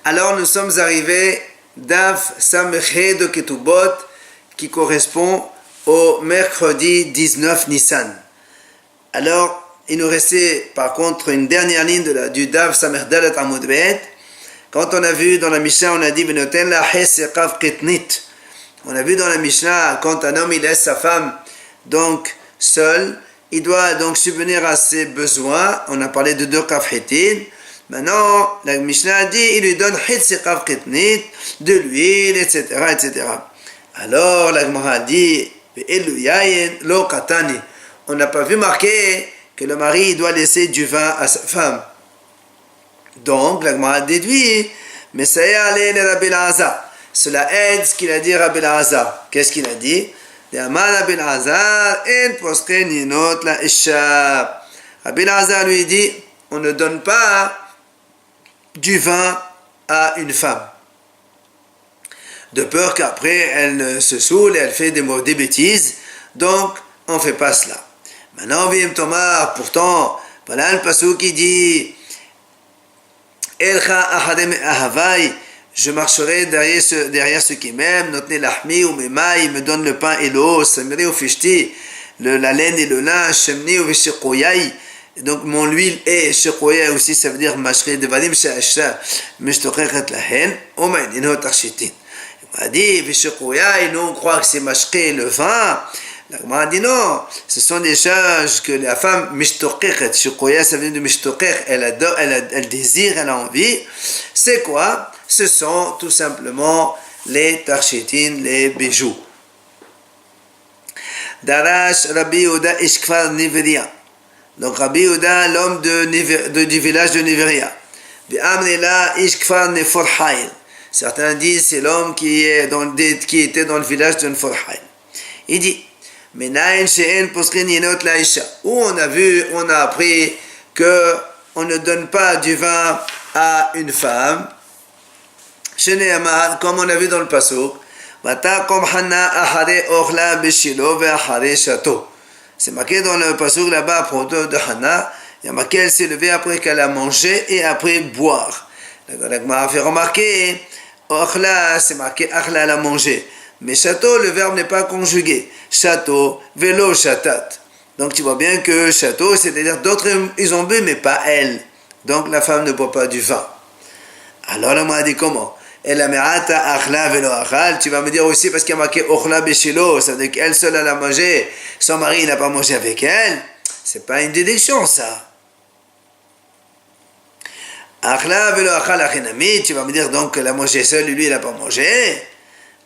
Alors nous sommes arrivés Daf Samechet de Ketubot qui correspond au mercredi 19 Nissan. Alors il nous restait par contre une dernière ligne du Daf Samechdalet Amud Bet. Quand on a vu dans la Mishnah, on a dit Venoten la Hesekav Ketnit. On a vu dans la Mishnah, quand un homme il laisse sa femme donc seule, il doit donc subvenir à ses besoins. On a parlé de deux kafhetin. Maintenant, la Mishnah a dit, il lui donne Hesekav Ketnit, de l'huile, etc., etc. Alors, la Gemara a dit, Lo Katani. On n'a pas vu marquer que le mari doit laisser du vin à sa femme. Donc, la Gemara a déduit, mais ça y est allé le Rabbi Elazar. Cela aide ce qu'il a dit Rabbi Elazar. Qu'est-ce qu'il a dit? Rabbi Elazar lui dit, on ne donne pas du vin à une femme. De peur qu'après elle se saoule et elle fait des bêtises. Donc, on ne fait pas cela. Maintenant, Vim Thomas, pourtant, voilà le passage qui dit Elcha ahadem ahavai, je marcherai derrière ceux qui m'aiment, notne lahmi ou memai, il me donne le pain et l'eau, samiri ou fishti, la laine et le lin, shemni ou vishiqoyai, donc mon huile et shiqoyai aussi, ça veut dire mashri devalim she'asha, mishtochechet lahen, omen, ino tarshitin. Il m'a dit, vishiqoyai, nous on croit que c'est mashri le vin. La Gemara dit non, ce sont des choses que la femme mishtochechet, shiqoyai ça vient de mishtochech, elle désire, elle a envie. C'est quoi? Ce sont tout simplement les tarshitin, les bijoux. Darash Rabbi Yehuda Ishkfar Niveria. Donc Rabbi Yehuda, l'homme du village de Niveria. Bi'amnila Ishkfar Neforhail. Certains disent c'est l'homme qui était dans le village de Neforhail. Il dit Menaïn she'en poskin yenot laisha. Où on a appris que on ne donne pas du vin à une femme. Comme on a vu dans le pasuk, c'est marqué dans le pasuk là-bas à propos de Hannah, il y a marqué elle s'est levée après qu'elle a mangé et après boire. La Gemara a fait remarquer, Ochla, c'est marqué Achla, elle a mangé. Mais château, le verbe n'est pas conjugué. Château, vélo, chatat. Donc tu vois bien que château, c'est-à-dire d'autres, ils ont bu, mais pas elle. Donc la femme ne boit pas du vin. Alors la Gemara dit comment? Tu vas me dire aussi parce qu'il y a marqué Ochla Beshilo, ça veut dire qu'elle seule elle a mangé, son mari n'a pas mangé avec elle. C'est pas une déduction ça. Achla velo achal achinami, tu vas me dire donc qu'elle a mangé seule, lui il n'a pas mangé.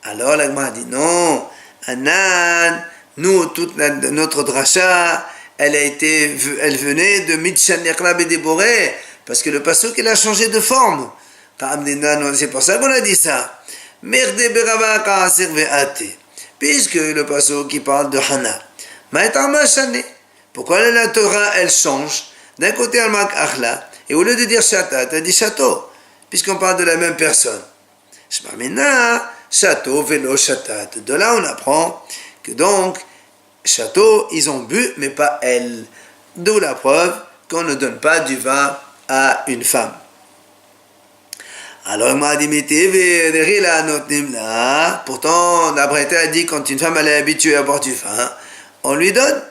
Alors la Gemara dit non, Anan, nous toute notre dracha, elle venait de Mitshan Nekla Bedéboré, parce que le pasuk il a changé de forme. C'est pour ça qu'on a dit ça. Puisque le pasuk qui parle de Hannah. Pourquoi la Torah elle change? D'un côté elle marque Achla, et au lieu de dire Chatat, elle dit château, puisqu'on parle de la même personne. Château, vélo, chatat. De là on apprend que donc, château, ils ont bu, mais pas elle. D'où la preuve qu'on ne donne pas du vin à une femme. Alors, il m'a dit, pourtant, la Braïta a dit, quand une femme elle est habituée à boire du vin, on lui donne.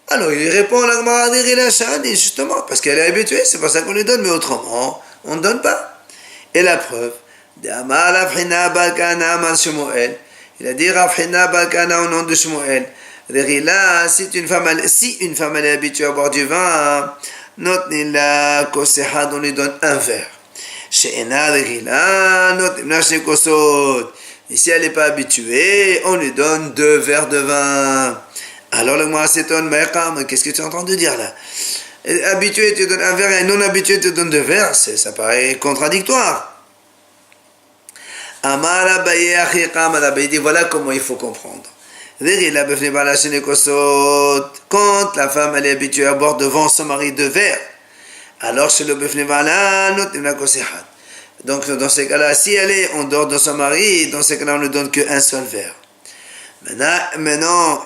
Alors, il répond, la Gemara dit, justement, parce qu'elle est habituée, c'est pour ça qu'on lui donne, mais autrement, on ne donne pas. Et la preuve, il a dit, Rafhina Balkana au nom de Shmuel, si une femme elle est habituée à boire du vin, on lui donne un verre. Ici, elle n'est pas habituée, on lui donne 2 verres de vin. Alors le Gemara s'étonne, mais qu'est-ce que tu es en train de dire là? Habitué, tu donnes un verre, et non habitué, tu donnes 2 verres, ça paraît contradictoire. Amar Abaye Achiqam, Abaye dit voilà comment il faut comprendre. Quand la femme elle est habituée à boire devant son mari 2 verres, alors c'est le befnevala, donc dans ces cas-là, si elle est en dehors de son mari, dans ces cas-là on ne donne qu'un seul verre. Maintenant,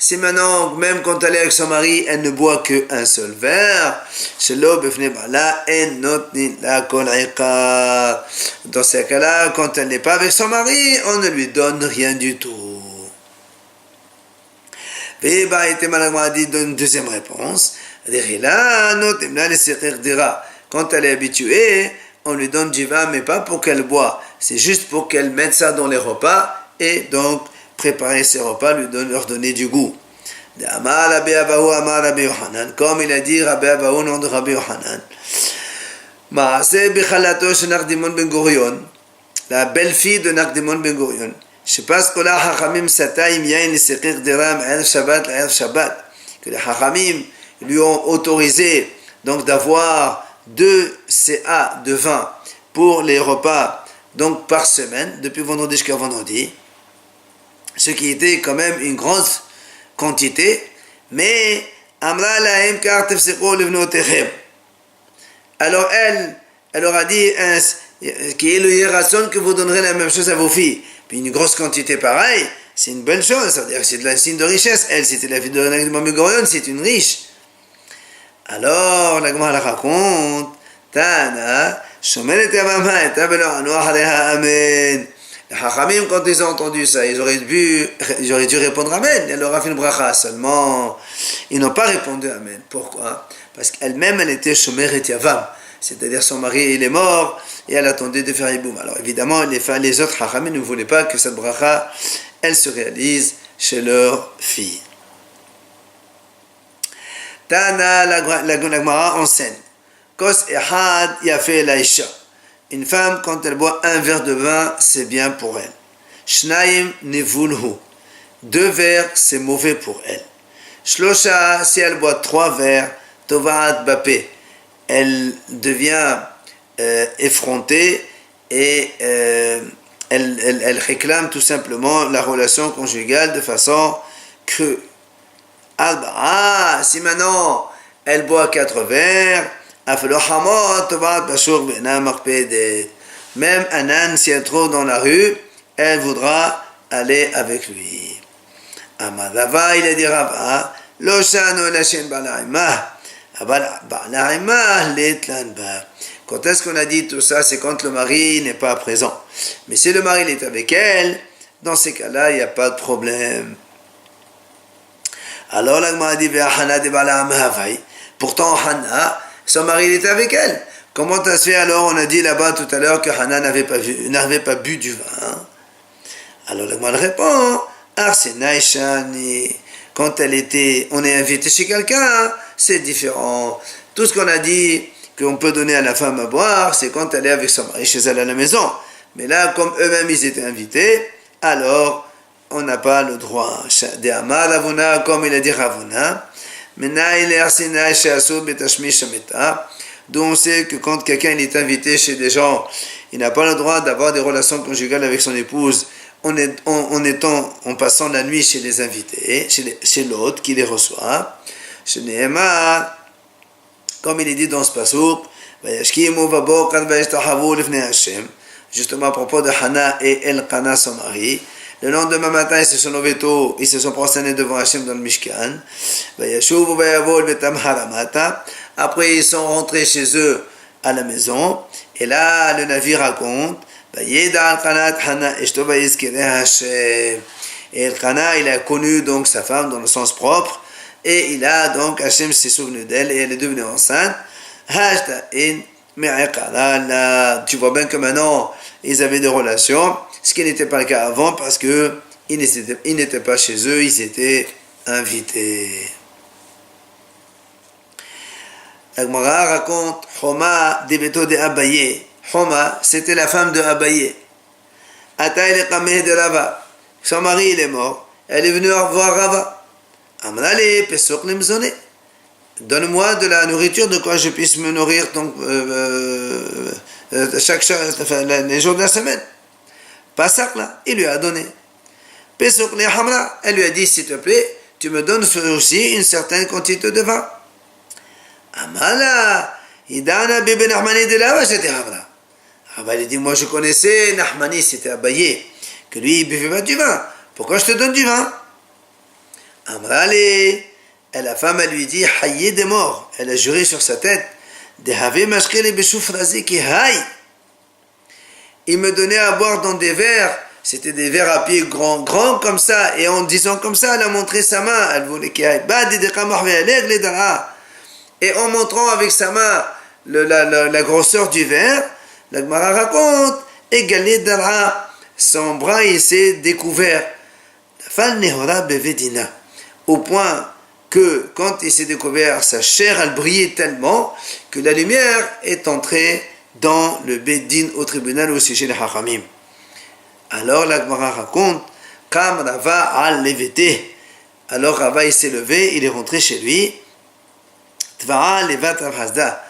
si maintenant, même quand elle est avec son mari, elle ne boit qu'un seul verre, dans ces cas-là, quand elle n'est pas avec son mari, on ne lui donne rien du tout. A dit une deuxième réponse. Quand elle est habituée, on lui donne du vin, mais pas pour qu'elle boit. C'est juste pour qu'elle mette ça dans les repas et donc préparer ses repas, leur donner du goût. Comme il a dit Rabbi Abahu, nom de Rabbi Yohanan. La belle-fille de Nakdimon Ben Gurion. Que les Hachamim lui ont autorisé donc d'avoir 2 CA de vin pour les repas donc par semaine, depuis vendredi jusqu'à vendredi, ce qui était quand même une grande quantité, mais Amra lahem kar tefsiqu livnotechem. Alors elle aura dit qui est le hiérason que vous donnerez la même chose à vos filles. Puis une grosse quantité pareille, c'est une bonne chose, c'est-à-dire que c'est de la signe de richesse. Elle, c'était la fille de Nakdimon Gurion, c'est une riche. Alors, la Gemara raconte, Tana, Shomelet Yamama et Tabelo Anoach Aleha Amen. Les Chachamim, quand ils ont entendu ça, ils auraient dû répondre Amen. Elle leur a fait une bracha. Seulement, ils n'ont pas répondu Amen. Pourquoi? Parce qu'elle-même, elle était Shomeret Yavam. C'est-à-dire son mari, il est mort, et elle attendait de faire Iboum. Alors évidemment, les autres Chachamim ne voulaient pas que cette bracha, elle se réalise chez leur fille. Tana, la Gemara enseigne. Kos Ehad Yafeh Laisha. Une femme, quand elle boit un verre de vin, c'est bien pour elle. Shnaim Nevulhu. 2 verres, c'est mauvais pour elle. Shlosha, si elle boit 3 verres, Tovat Bapé. Elle devient effrontée et elle réclame tout simplement la relation conjugale de façon crue. Si maintenant elle boit 4 verres, même un âne, si elle trouve dans la rue, elle voudra aller avec lui. Amadava, il a dit Rava, Loshano Lashen Balaima. Quand est-ce qu'on a dit tout ça? C'est quand le mari n'est pas présent. Mais si le mari est avec elle, dans ces cas-là, il n'y a pas de problème. Alors la Gemara dit pourtant Hana, son mari est avec elle. Comment ça se fait alors? On a dit là-bas tout à l'heure que Hana n'avait pas bu du vin. Alors la Gemara répond quand on est invité chez quelqu'un, c'est différent. Tout ce qu'on a dit qu'on peut donner à la femme à boire, c'est quand elle est avec son mari chez elle à la maison. Mais là, comme eux-mêmes ils étaient invités, alors on n'a pas le droit. Comme il a dit Ravuna, d'où on sait que quand quelqu'un est invité chez des gens, il n'a pas le droit d'avoir des relations conjugales avec son épouse en passant la nuit chez les invités, chez l'autre qui les reçoit. Comme il est dit dans ce passouk, justement à propos de Hana et Elkana son mari, le lendemain matin ils se sont levés tôt, ils se sont prosternés devant Hachem dans le Mishkan. Après ils sont rentrés chez eux à la maison, et là le navire raconte, et Elkana il a connu donc sa femme dans le sens propre, et il a donc, Hachem s'est souvenu d'elle et elle est devenue enceinte. Tu vois bien que maintenant ils avaient des relations, ce qui n'était pas le cas avant parce que ils n'étaient pas chez eux, ils étaient invités. La Gemara raconte Homa Debeto de Abaye. Homa, c'était la femme de Abaye. Ataï le Kameh de Rava. Son mari il est mort, elle est venue voir Rava. Amrali pesok limzone. Donne-moi de la nourriture de quoi je puisse me nourrir donc les jours de la semaine. Pasak là, il lui a donné. Pesok le hamra, elle lui a dit s'il te plaît, tu me donnes aussi une certaine quantité de vin. Amala, idana bebe Nahmani de la c'était hamra. Rabba il dit moi je connaissais Nahmani, c'était Abaye, que lui il buvait pas du vin. Pourquoi je te donne du vin? Amrale, et la femme, elle lui dit, Hayye des morts. Elle a juré sur sa tête, Dehave mashkele beshufrazi ki hay. Il me donnait à boire dans des verres, c'était des verres à pied grands comme ça, et en disant comme ça, elle a montré sa main, elle voulait qu'il y ait, et en montrant avec sa main la grosseur du verre, la Gemara raconte, égalé d'Ara, son bras il s'est découvert, au point que quand il s'est découvert, sa chair elle brillait tellement que la lumière est entrée dans le Beddin au tribunal au sujet des Hachamim. Alors la Gemara raconte, Kam Rava al levete. Alors Rava il s'est levé, il est rentré chez lui. Tva'a levat Rav Hasda.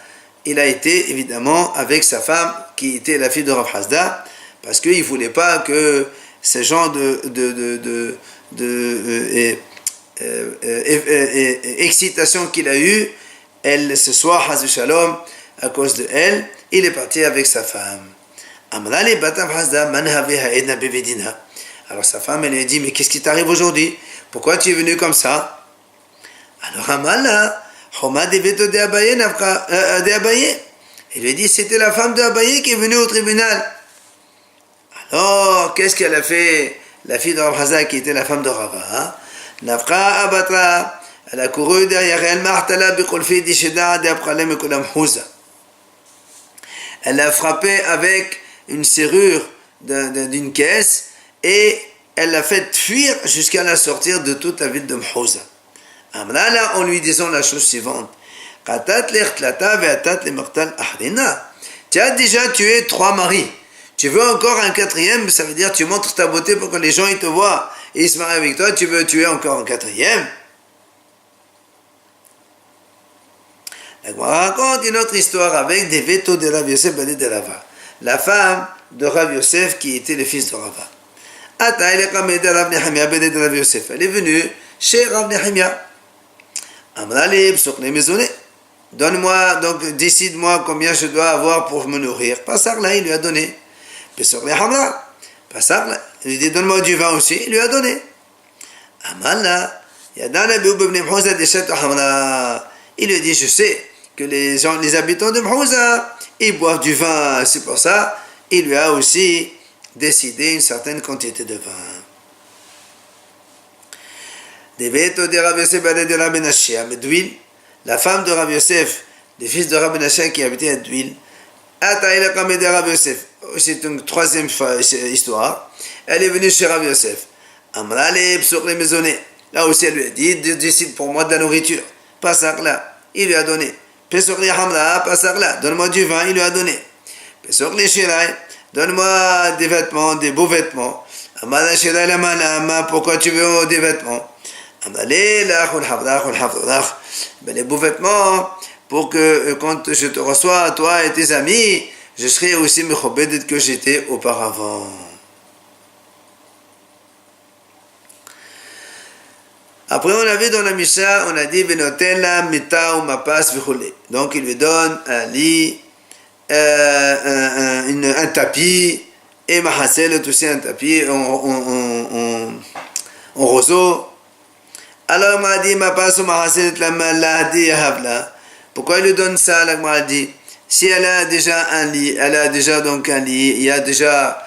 Il a été évidemment avec sa femme qui était la fille de Rav Hasda, parce qu'il ne voulait pas que ce genre excitation qu'il a eue, elle se soit Hazu Shalom à cause de elle. Il est parti avec sa femme. Alors sa femme elle lui a dit, mais qu'est-ce qui t'arrive aujourd'hui? Pourquoi tu es venu comme ça? Alors Amala, il lui a dit, c'était la femme de Abaye qui est venue au tribunal. Alors qu'est-ce qu'elle a fait? La fille de Rav Hazda qui était la femme de Rava, Nafka Abatra, elle a couru derrière elle, Martala biqulfi disheda d'Apralem et Kulam Houza. Elle l'a frappé avec une serrure d'une caisse et elle l'a fait fuir jusqu'à la sortir de toute la ville de Mhouza. Amrala, en lui disant la chose suivante, tu as déjà tué 3 maris. Tu veux encore un 4e, ça veut dire tu montres ta beauté pour que les gens ils te voient et ils se marient avec toi, tu veux tuer encore un 4e. La Gemara raconte une autre histoire avec des vétos de Rav Yosef ben de Rava. La femme de Rav Yosef qui était le fils de Rava. Elle est venue chez Rav Nehemia. Donne-moi, donc décide-moi combien je dois avoir pour me nourrir. Passarla, il lui a donné. Passarla, il lui dit donne-moi du vin aussi, il lui a donné. Amala, il lui dit je sais que les habitants de Mhouza, ils boivent du vin, c'est pour ça, il lui a aussi décidé une certaine quantité de vin. D'huile, la femme de Rav Yosef, le fils de Rav Menashe qui habitait à D'huile, c'est une 3e histoire, elle est venue chez Rav Yosef. Là aussi elle lui a dit, décide pour moi de la nourriture. Passarla, il lui a donné. Donne-moi du vin, il lui a donné. Donne-moi des vêtements, des beaux vêtements. Pourquoi tu veux des vêtements? Les beaux vêtements, pour que quand je te reçois, toi et tes amis, je serai aussi mechobed que j'étais auparavant. Après, on a vu dans la Mishnah, on a dit Benotela, Mita ou Mapas, Vichole. Donc, il lui donne un lit, un tapis, et Mahasel, aussi un tapis en roseau. Alors, il m'a dit Mapas ou Mahasel, pourquoi il lui donne ça, la Gemara dit? Si elle a déjà un lit, elle a déjà donc un lit, il y a déjà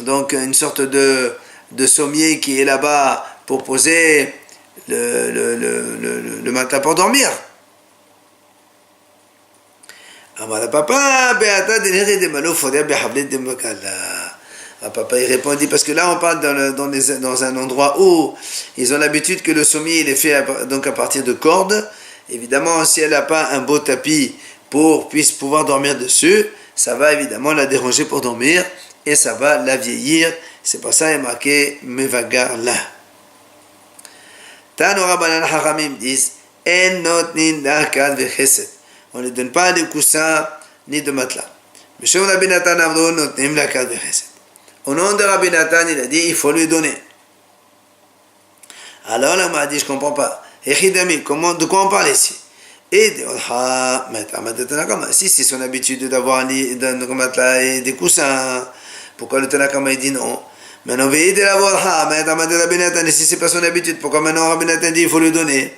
donc une sorte de sommier qui est là-bas pour poser le matelas pour dormir. Papa, papa il répondit, parce que là on parle dans un endroit où ils ont l'habitude que le sommier il est fait donc à partir de cordes. Évidemment, si elle n'a pas un beau tapis pour puisse pouvoir dormir dessus, ça va évidemment la déranger pour dormir et ça va la vieillir. C'est pour ça qu'il est marqué Mevagar là. Tanora Banan Haramim disent En notnin lakad vechesed. On ne donne pas de coussins ni de matelas. Mishum Rabbi Natan Amro notnim lakad vechesed. Au nom de Rabbi Natan, il a dit il faut lui donner. Alors là, on m'a dit je ne comprends pas. Echidami, de quoi on parle ici? Et si c'est son habitude d'avoir un lit, un matelas et des coussins, pourquoi le Tanakama dit non? Maintenant, veillez de la voir. Mais si c'est pas son habitude, pourquoi maintenant Rabbi Nathan dit il faut lui donner?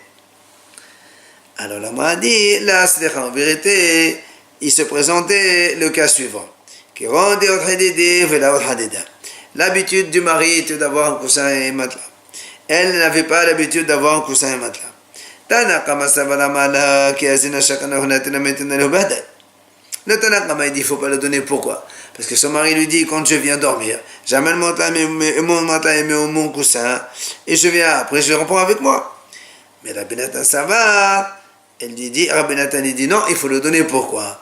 Alors la m'a dit, là, en vérité, il se présentait le cas suivant. L'habitude du mari était d'avoir un coussin et un matelas. Elle n'avait pas l'habitude d'avoir un coussin et un matelas. Le Tanakh il dit il ne faut pas le donner. Pourquoi? Parce que son mari lui dit quand je viens dormir, j'amène mon matelas et mon coussin et je viens après je reprends avec moi. Mais Rabbi Nathan ça va. Rabbi Nathan il dit non, il faut le donner. Pourquoi?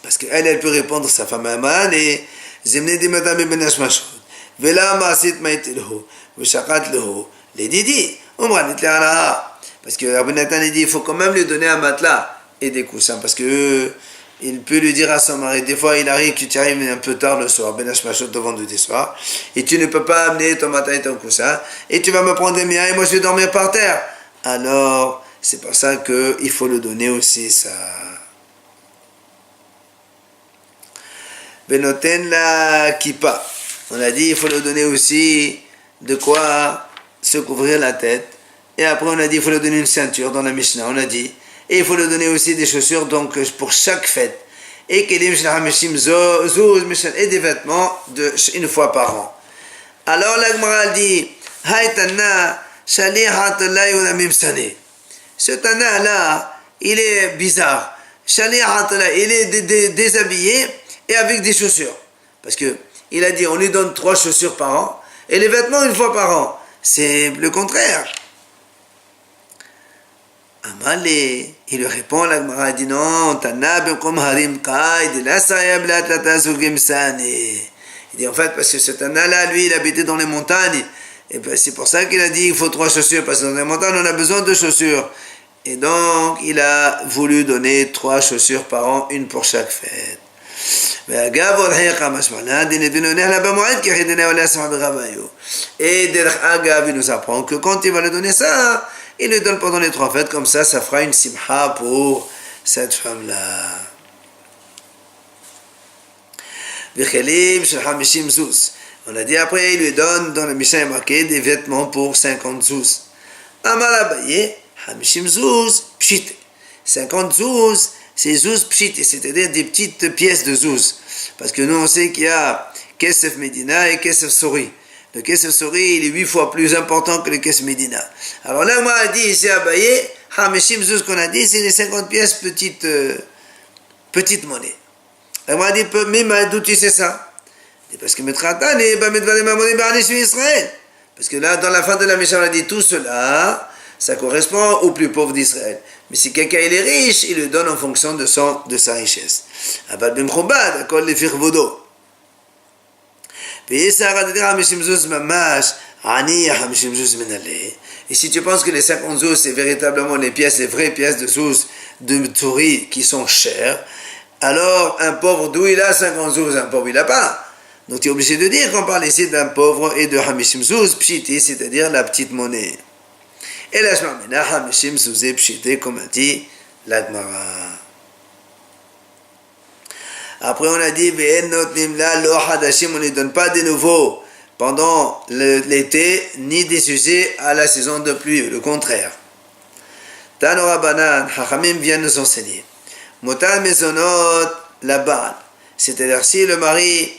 Parce qu'elle elle peut répondre sa femme Aman et Zemne di madame ben Ashmashot. Vela masit maïtilho. Vishakat leho. Les didi. Parce que Rabbi Nathan il dit il faut quand même lui donner un matelas et des coussins. Parce que il peut lui dire à son mari, des fois il arrive que tu arrives un peu tard le soir, ben Ashmashot de vendredi soir, et tu ne peux pas amener ton matelas et ton coussin, et tu vas me prendre des miens et moi je vais dormir par terre. Alors, c'est pour ça qu'il faut le donner aussi ça. Benoten la kippa. On a dit il faut le donner aussi de quoi se couvrir la tête. Et après on a dit il faut le donner une ceinture dans la Mishnah. On a dit et il faut le donner aussi des chaussures donc pour chaque fête. Et et des vêtements une fois par an. Alors la Gemara dit Haïtana shalihat la sane. Ce tana là il est bizarre. Shalihat il est déshabillé et avec des chaussures. Parce que il a dit on lui donne 3 chaussures par an et les vêtements une fois par an. C'est le contraire. Amalé, il lui répond, la Gemara dit non, Tana bekom harim kaid, la sayab la tata sugim sani. Il dit en fait parce que ce Tana là, lui, il habitait dans les montagnes. Et ben, c'est pour ça qu'il a dit il faut 3 chaussures parce que dans les montagnes on a besoin de chaussures. Et donc il a voulu donner 3 chaussures par an, une pour chaque fête. Et Derech Agav, il nous apprend que quand il va le donner ça, il le donne pendant les 3 fêtes, comme ça fera une simha pour cette femme-là. On a dit après, il lui donne, dans le Mishnah marqué, des vêtements pour 50 zouz. Amar Abaye, Hamishim zouz, pshit. 50 zouz, c'est zouz pshit, c'est-à-dire des petites pièces de zouz. Parce que nous, on sait qu'il y a Kesef Medina et Kesef Sori. Le Kesef Sori, il est 8 fois plus important que le Kesef Medina. Alors là, moi, a dit ici à Baye, Hamishim Zouz qu'on a dit, c'est les 50 pièces petites monnaies. Là, moi, a dit, mais d'où tu sais ça? Parce que Metratan et Israël. Parce que là, dans la fin de la Mishnah, on a dit tout cela, ça correspond aux plus pauvres d'Israël. Mais si quelqu'un il est riche, il le donne en fonction de sa richesse. Abad ben Chobad, akol le firvodo. Et si tu penses que les 50 zouz, c'est véritablement les vraies pièces de zouz de Tori qui sont chères, alors un pauvre, d'où il a 50 zouz, un pauvre il n'a pas. Donc tu es obligé de dire qu'on parle ici d'un pauvre et de Hamishim zouz, pshiti, c'est-à-dire la petite monnaie. Et là, je m'amène à Hamishim zouz et pshiti, comme a dit l'Agmara. Après, on a dit, on ne lui donne pas de nouveau pendant l'été, ni des usés à la saison de pluie, le contraire. Tanora Banan, Hachamim vient nous enseigner. Motal Mezonot, la baal. C'est-à-dire, si le mari,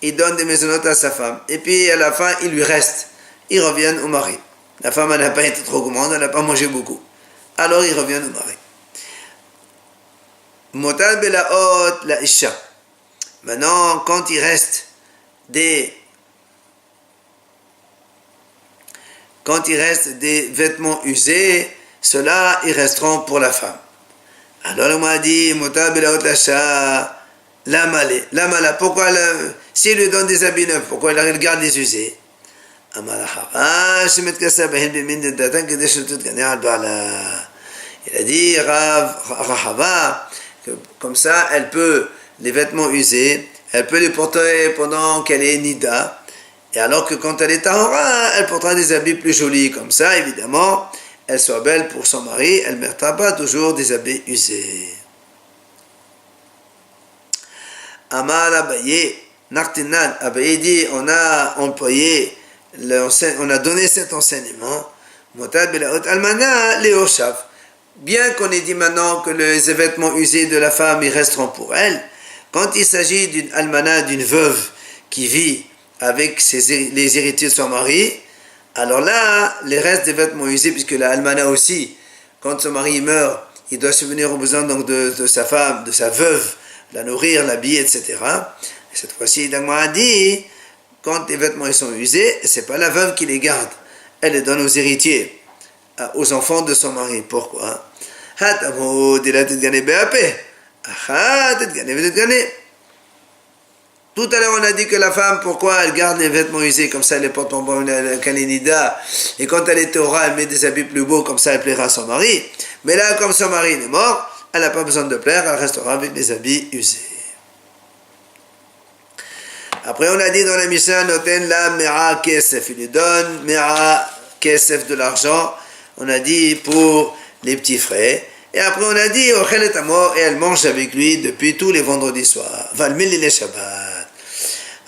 il donne des Mezonot à sa femme, et puis à la fin, il lui reste, ils reviennent au mari. La femme, elle n'a pas été trop gourmande, elle n'a pas mangé beaucoup. Alors, ils reviennent au mari. Motal Belaot, la Isha. Maintenant, quand il reste des vêtements usés, ceux-là, ils resteront pour la femme. Alors, on m'a dit, la mala, pourquoi s'il lui donne des habits neufs, pourquoi il regarde les usés? Il a dit, Rahava, que comme ça, elle peut les vêtements usés, elle peut les porter pendant qu'elle est nida, et alors que quand elle est tahora, elle portera des habits plus jolis, comme ça, évidemment, elle soit belle pour son mari, elle ne mettra pas toujours des habits usés. Amar Abaye, Nartinan, il dit, on a employé, on a donné cet enseignement, bien qu'on ait dit maintenant que les vêtements usés de la femme, ils resteront pour elle, quand il s'agit d'une almana, d'une veuve qui vit avec les héritiers de son mari, alors là, les restes des vêtements usés, puisque la almana aussi, quand son mari meurt, il doit subvenir aux besoins donc de sa femme, de sa veuve, la nourrir, l'habiller, etc. Et cette fois-ci, Dagmar a dit, quand les vêtements ils sont usés, c'est pas la veuve qui les garde, elle les donne aux héritiers, aux enfants de son mari. Pourquoi? Tout à l'heure, on a dit que la femme, pourquoi elle garde les vêtements usés, comme ça elle les porte en bon kalinida, et quand elle est Torah, elle met des habits plus beaux, comme ça elle plaira à son mari. Mais là, comme son mari est mort, elle n'a pas besoin de plaire, elle restera avec les habits usés. Après, on a dit dans la Mishnah, noten la mera kesef, il lui donne mera kesef de l'argent, on a dit pour les petits frais. Et après, on a dit, ochelet amor, et elle mange avec lui depuis tous les vendredis soirs. Valmil les Shabbat.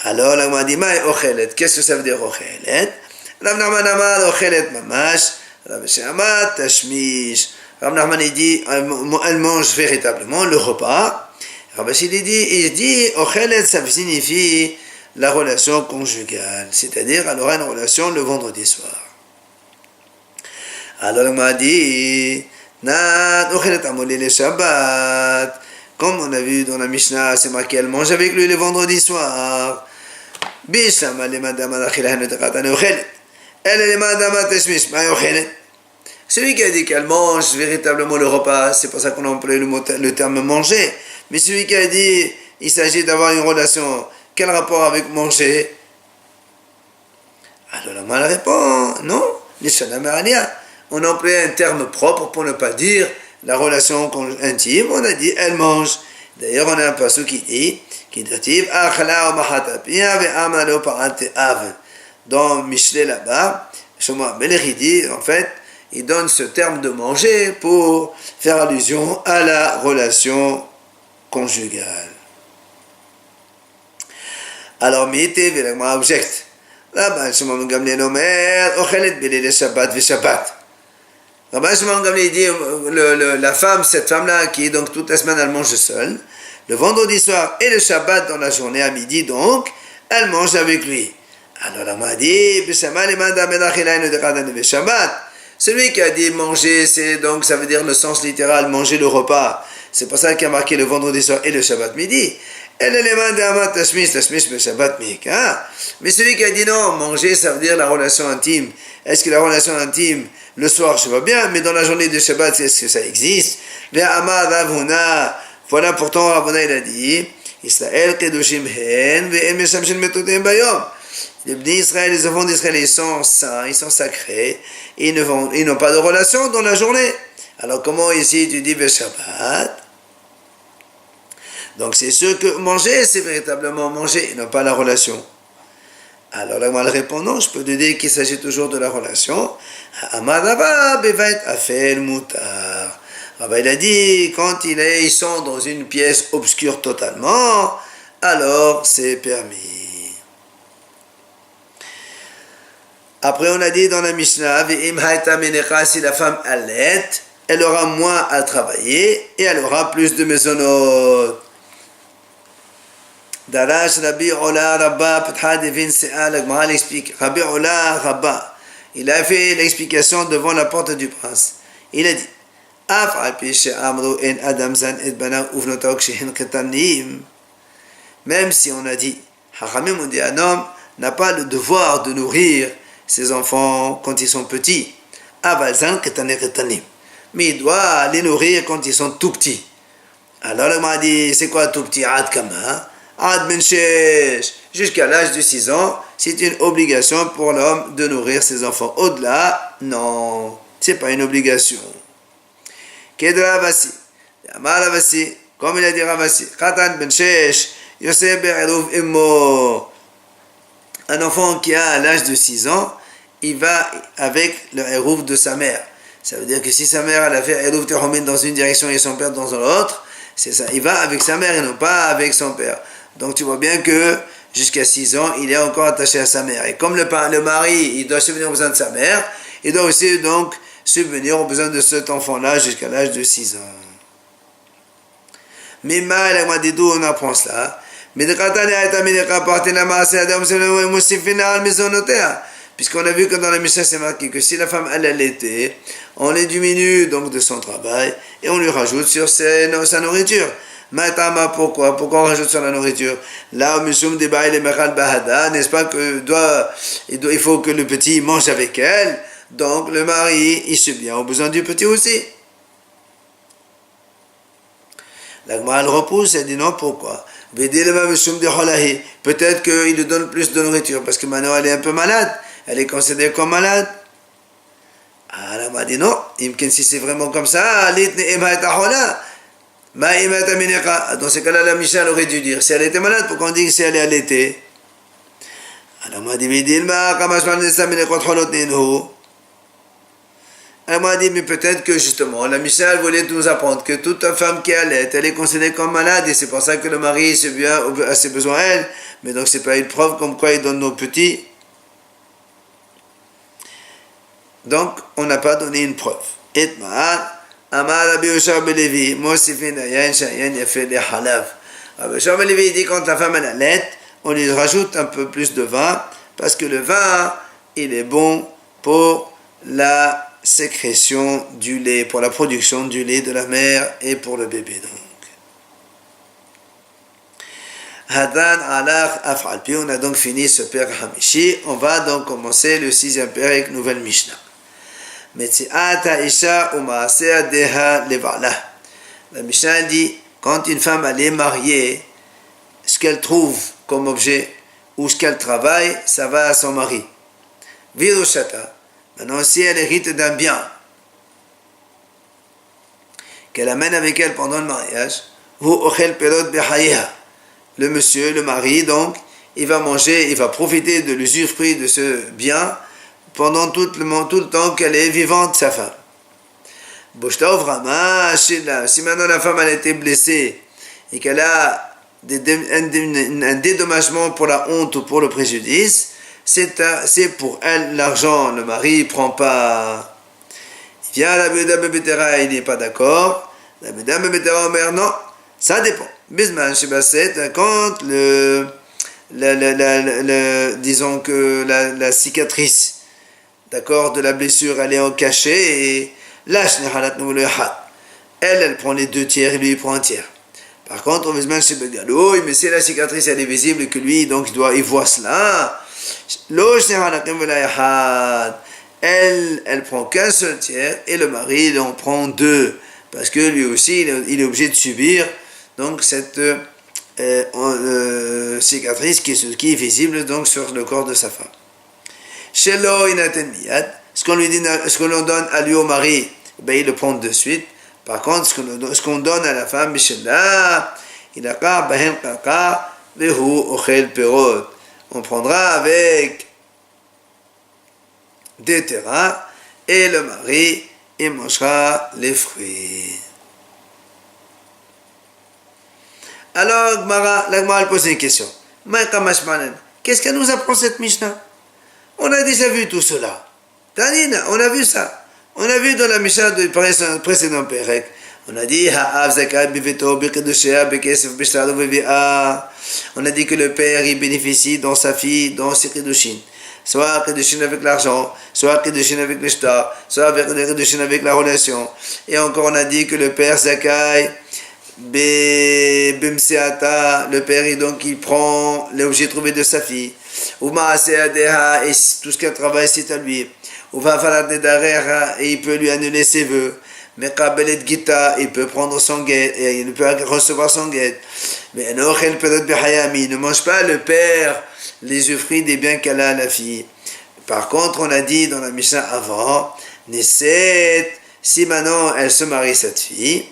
Alors, là, on a dit, ochelet, qu'est-ce que ça veut dire ochelet? Rav Nachman amar ochelet mamash, Rav Ashi amar tashmish. Rav Nachman, il dit, elle mange véritablement le repas. Rav Ashi, il dit, ochelet, ça signifie la relation conjugale, c'est-à-dire, elle aura une relation le vendredi soir. Alors, on m'a dit, comme on a vu dans la Mishnah, c'est marqué, elle mange avec lui le vendredi soir. Celui qui a dit qu'elle mange véritablement le repas, c'est pour ça qu'on a employé le terme manger. Mais celui qui a dit il s'agit d'avoir une relation, quel rapport avec manger? Alors la main répond non, on a employé un terme propre pour ne pas dire la relation intime, on a dit elle mange. D'ailleurs, on a un passage qui dit dans Michelet là-bas, Shlomo Amelech dit, en fait, il donne ce terme de manger pour faire allusion à la relation conjugale. Alors, Mité, Vélagma objecte. Là-bas, Shlomo Gamliel Omer, Ochelet Belele Shabbat Veshabbat. Rabbi Shimon Gamliel dit, la femme, cette femme-là, qui est donc toute la semaine, elle mange seule. Le vendredi soir et le Shabbat dans la journée à midi, donc, elle mange avec lui. Alors la m'a dit, celui qui a dit manger, c'est donc, ça veut dire le sens littéral, manger le repas. C'est pour ça qu'il a marqué le vendredi soir et le Shabbat midi. Mais celui qui a dit non, manger, ça veut dire la relation intime. Est-ce que la relation intime, le soir, je vois bien, mais dans la journée de Shabbat, est-ce que ça existe? Voilà pourtant, Ravuna, il a dit, Israël, Kedoshim Hen, Ve'en Meshamshin Metotem Bayom. Les Bnei Israël, les enfants d'Israël, ils sont saints, ils sont sacrés, ils n'ont pas de relation dans la journée. Alors comment ici tu dis Shabbat? Donc c'est sûr que manger, c'est véritablement manger, et non pas la relation. Alors là, moi, elle répond non, je peux te dire qu'il s'agit toujours de la relation. Amadava bevet afel mutar. Il a dit, quand ils sont dans une pièce obscure totalement, alors c'est permis. Après, on a dit dans la Mishnah, si la femme allait, elle aura moins à travailler et elle aura plus de maisonnotes. Darash Rabbi Ola Rabba Petha Devin Se'a, la Gemara l'explique. Rabbi Ola Rabba, il a fait l'explication devant la porte du prince. Il a dit, même si on a dit, Hachamim on dit, un homme n'a pas le devoir de nourrir ses enfants quand ils sont petits, mais il doit les nourrir quand ils sont tout petits. Alors il m'a dit, c'est quoi tout petit? Ad kama, ad menchesh, jusqu'à l'âge de 6 ans, c'est une obligation pour l'homme de nourrir ses enfants. Au-delà, non, c'est pas une obligation. Kedra Ravasi, Amar Ravasi, comme il a dit Ravasi, Khatan ben Shesh, Yosef be'eruv immo. Un enfant qui a l'âge de 6 ans, il va avec le eruv de sa mère. Ça veut dire que si sa mère elle a fait eruv tehomin dans une direction et son père dans l'autre, c'est ça. Il va avec sa mère et non pas avec son père. Donc tu vois bien que jusqu'à 6 ans, il est encore attaché à sa mère. Et comme le mari, il doit subvenir aux besoins de sa mère, il doit aussi donc subvenir aux besoins de cet enfant-là jusqu'à l'âge de 6 ans. Mais mal, on apprend cela. Puisqu'on a vu que dans la Mishnah c'est marqué que si la femme elle allaitait, on les diminue donc de son travail et on lui rajoute sur sa nourriture. Matama, pourquoi on rajoute sur la nourriture? Là, n'est-ce pas que il faut que le petit mange avec elle, donc le mari il subvient aux besoins du petit aussi. La Gemara elle repousse, elle dit non, pourquoi? Peut-être qu'il lui donne plus de nourriture parce que maintenant elle est un peu malade, elle est considérée comme malade. Alors elle m'a dit non, si c'est vraiment comme ça, dans ce cas-là, la Mishnah aurait dû dire si elle était malade, pourquoi on dit que si elle est allaitée? Alors elle m'a dit elle m'a dit, mais peut-être que justement, la Mishnah voulait nous apprendre que toute femme qui allait, elle est considérée comme malade et c'est pour ça que le mari subvient à ses besoins à elle. Mais donc, c'est pas une preuve comme quoi il donne nos petits. Donc, on n'a pas donné une preuve. Amar Rabbi Yoshua ben Levi, Mosifin Ayan Shayan Yafeh le Halav. Rabbi Yoshua ben Levi dit quand la femme elle allait, on lui rajoute un peu plus de vin parce que le vin, il est bon pour la sécrétion du lait, pour la production du lait de la mère et pour le bébé donc. Hadan alach afalpi, on a donc fini ce père Hamishi, on va donc commencer le 6e père avec nouvelle Mishnah. Metzi'ata isha u'maasea deha levala. La Mishnah dit, quand une femme elle est mariée, ce qu'elle trouve comme objet ou ce qu'elle travaille, ça va à son mari. Virushata. Maintenant, si elle hérite d'un bien qu'elle amène avec elle pendant le mariage, le monsieur, le mari, donc, il va manger, il va profiter de l'usufruit de ce bien pendant tout le temps qu'elle est vivante, sa femme. Si maintenant la femme elle a été blessée et qu'elle a un dédommagement pour la honte ou pour le préjudice, c'est pour elle l'argent, le mari ne prend pas. Il vient à la Beda Bebetera, il n'est pas d'accord. La Beda Bebetera Omer, non, ça dépend. Bisman Shibasset, quand disons que la cicatrice, d'accord, de la blessure, elle est en cachet, et elle prend les 2 tiers, et lui il prend 1 tiers. Par contre, Bisman Shibegalo, mais si la cicatrice elle est visible et que lui, donc il voit cela, elle prend qu'un seul tiers et le mari il en prend 2 parce que lui aussi il est obligé de subir donc cette cicatrice qui est visible donc sur le corps de sa femme. Ce qu'on lui donne à lui au mari, ben, il le prend de suite. Par contre, ce qu'on donne à la femme, on prendra avec des terrains et le mari il mangera les fruits. Alors la Gemara pose une question. Qu'est-ce qu'elle nous apprend cette Mishnah? On a déjà vu tout cela. Tanina, on a vu ça. On a vu dans la Mishnah du précédent Pérec. On a dit on a dit que le père il bénéficie dans sa fille, dans ses Kiddushin. Soit Kiddushin avec l'argent, soit Kiddushin avec le shtar, soit Kiddushin avec la relation. Et encore on a dit que le père Zakai, le père donc il prend l'objet trouvé de sa fille. Et tout ce qu'elle travaille c'est à lui. Et il peut lui annuler ses vœux. Mais il peut prendre son guet, et il peut recevoir son guet. Mais il ne mange pas le père les fruits des biens qu'elle a à la fille. Par contre, on a dit dans la Mishnah avant, si maintenant elle se marie cette fille,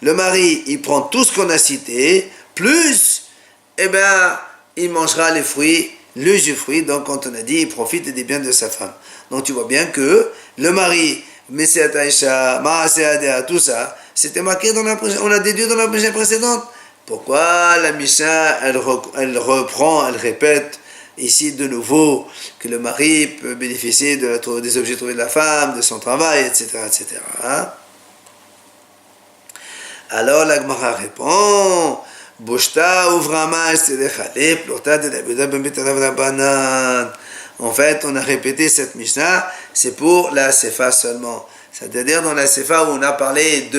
le mari il prend tout ce qu'on a cité, plus, il mangera les fruits, l'usufruit, donc quand on a dit, il profite des biens de sa femme. Donc tu vois bien que le mari, tout ça, C'était marqué on a déduit dans la Mishnah précédente. Pourquoi la Mishnah, elle reprend, elle répète ici de nouveau que le mari peut bénéficier des objets trouvés de la femme, de son travail, etc., etc. Alors la Gemara répond, en fait, on a répété cette Mishnah, c'est pour la Sefa seulement. C'est-à-dire dans la Sefa où on a parlé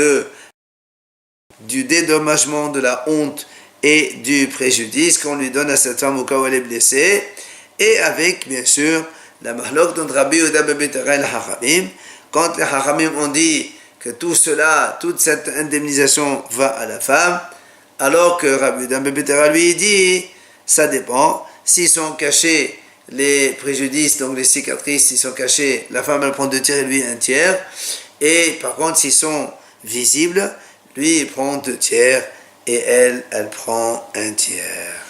du dédommagement, de la honte et du préjudice qu'on lui donne à cette femme au cas où elle est blessée, et avec, bien sûr, la mahlok d'entre Rabbi Yehuda ben Betera et les Hachamim. Quand les Hachamim ont dit que tout cela, toute cette indemnisation va à la femme, alors que Rabbi Yehuda ben Betera lui dit, ça dépend, s'ils sont cachés les préjudices, donc les cicatrices, s'ils sont cachés, la femme elle prend 2 tiers et lui 1 tiers, et par contre s'ils sont visibles, lui il prend 2 tiers et elle prend 1 tiers.